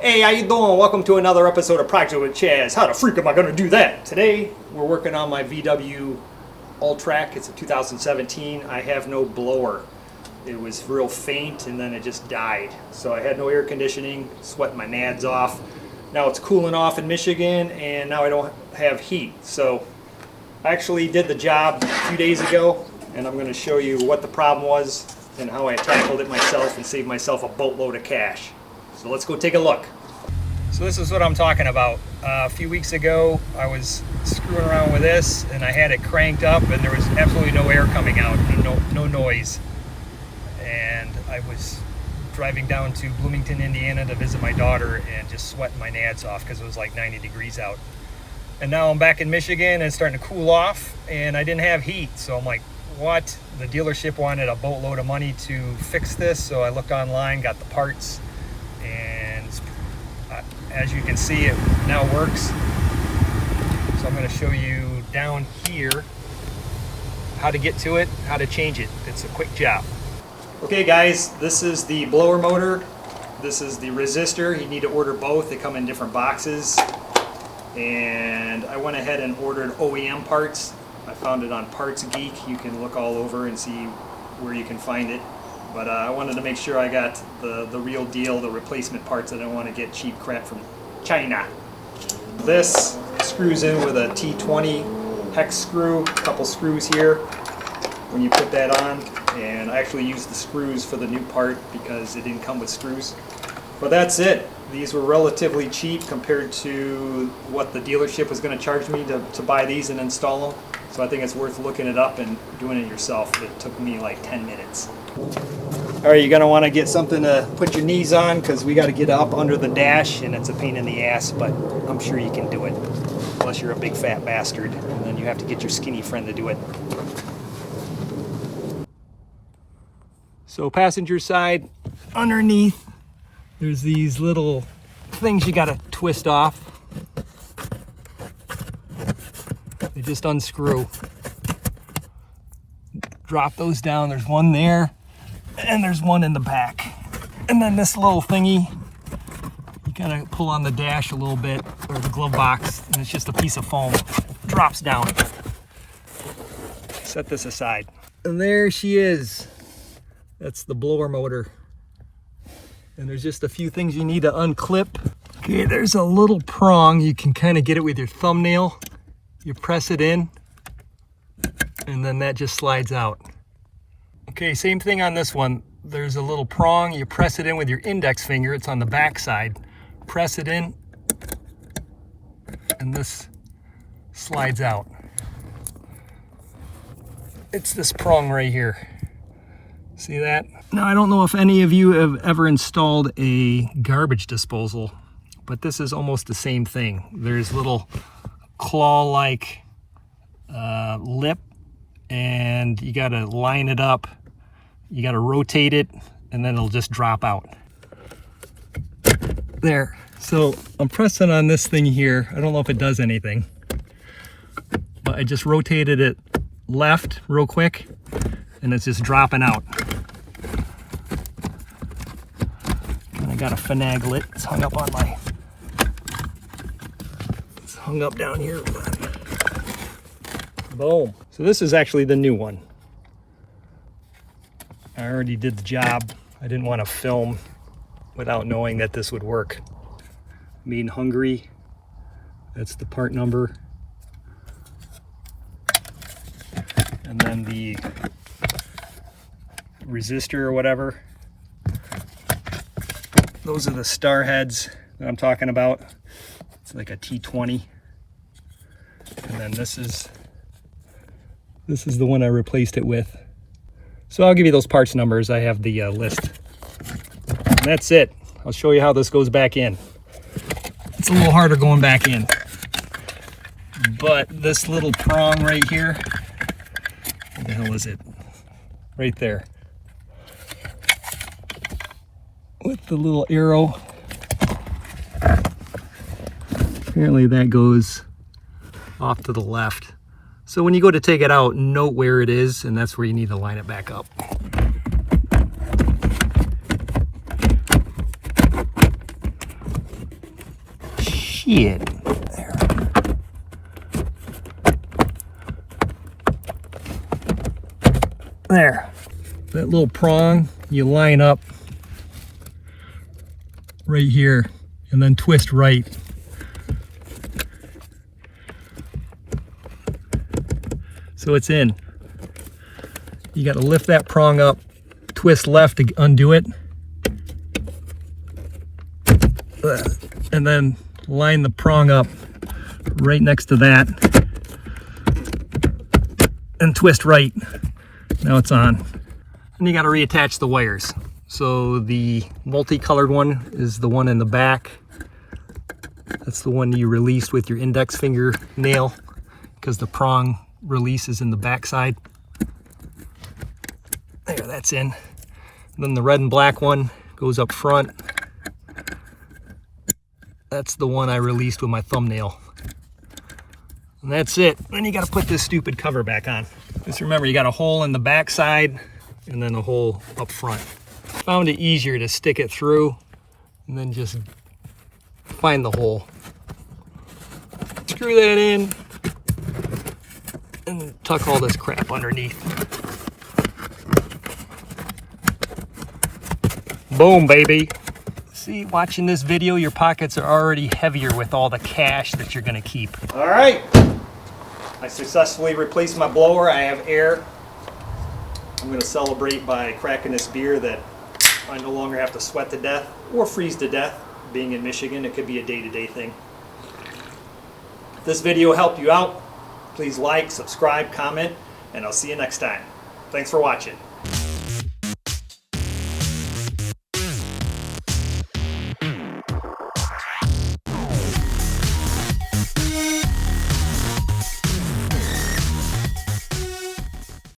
Hey, how you doing? Welcome to another episode of Project with Chaz. How the freak am I going to do that? Today, we're working on my VW Alltrack. It's a 2017. I have no blower. It was real faint and then it just died. So I had no air conditioning, sweating my nads off. Now it's cooling off in Michigan and now I don't have heat. So I actually did the job a few days ago and I'm going to show you what the problem was and how I tackled it myself and saved myself a boatload of cash. So let's go take a look. So this is what I'm talking about. A few weeks ago I was screwing around with this and I had it cranked up and there was absolutely no air coming out and no noise. And I was driving down to Bloomington, Indiana to visit my daughter and just sweating my nads off because it was like 90 degrees out. And now I'm back in Michigan and it's starting to cool off and I didn't have heat. So I'm like, what? The dealership wanted a boatload of money to fix this. So I looked online, got the parts, and as you can see, it now works. So I'm going to show you down here how to get to it, how to change it. It's a quick job. Okay guys, this is the blower motor. This is the resistor. You need to order both. They come in different boxes. And I went ahead and ordered OEM parts. I found it on Parts Geek. You can look all over and see where you can find it. But I wanted to make sure I got the real deal, the replacement parts. I don't want to get cheap crap from China. This screws in with a T20 hex screw, a couple screws here when you put that on. And I actually used the screws for the new part because it didn't come with screws. But that's it. These were relatively cheap compared to what the dealership was going to charge me to buy these and install them. So I think it's worth looking it up and doing it yourself. It took me like 10 minutes. Alright, you're going to want to get something to put your knees on because we got to get up under the dash and it's a pain in the ass, but I'm sure you can do it. Unless you're a big fat bastard and then you have to get your skinny friend to do it. So passenger side, underneath, there's these little things you got to twist off. They just unscrew. Drop those down. There's one there, and there's one in the back. And then this little thingy, you gotta pull on the dash a little bit, or the glove box, and it's just a piece of foam. Drops down. Set this aside. And there she is. That's the blower motor. And there's just a few things you need to unclip. Okay, there's a little prong. You can kind of get it with your thumbnail. You press it in, and then that just slides out. Okay, same thing on this one. There's a little prong. You press it in with your index finger. It's on the back side. Press it in, and this slides out. It's this prong right here. See that? Now, I don't know if any of you have ever installed a garbage disposal, but this is almost the same thing. There's little claw-like lip, and you gotta line it up. You gotta rotate it, and then it'll just drop out. There. So I'm pressing on this thing here. I don't know if it does anything, but I just rotated it left real quick, and it's just dropping out. And I gotta finagle it. It's hung up on my... It's hung up down here. Boom. So this is actually the new one. I already did the job. I didn't want to film without knowing that this would work. Made in Hungary. That's the part number. And then the resistor or whatever. Those are the star heads that I'm talking about. It's like a T20. And then this is the one I replaced it with. So I'll give you those parts numbers. I have the list. And that's it. I'll show you how this goes back in. It's a little harder going back in. But this little prong right here, where the hell is it? Right there. With the little arrow. Apparently that goes off to the left. So when you go to take it out, note where it is, and that's where you need to line it back up. see it. There. There. That little prong you line up right here and then twist right. So it's in. You got to lift that prong up, twist left to undo it, and then line the prong up right next to that and twist right. Now it's on. And you got to reattach the wires. So the multicolored one is the one in the back. That's the one you released with your index finger nail because the prong release is in the back side. There, that's in. Then the red and black one goes up front. That's the one I released with my thumbnail. And that's it. Then you got to put this stupid cover back on. Just remember, you got a hole in the back side and then a hole up front. Found it easier to stick it through and then just find the hole. Screw that in and tuck all this crap underneath. Boom, baby. See, watching this video, your pockets are already heavier with all the cash that you're gonna keep. All right, I successfully replaced my blower. I have air. I'm gonna celebrate by cracking this beer that I no longer have to sweat to death or freeze to death. Being in Michigan, it could be a day-to-day thing. If this video helped you out, please like, subscribe, comment, and I'll see you next time. Thanks for watching.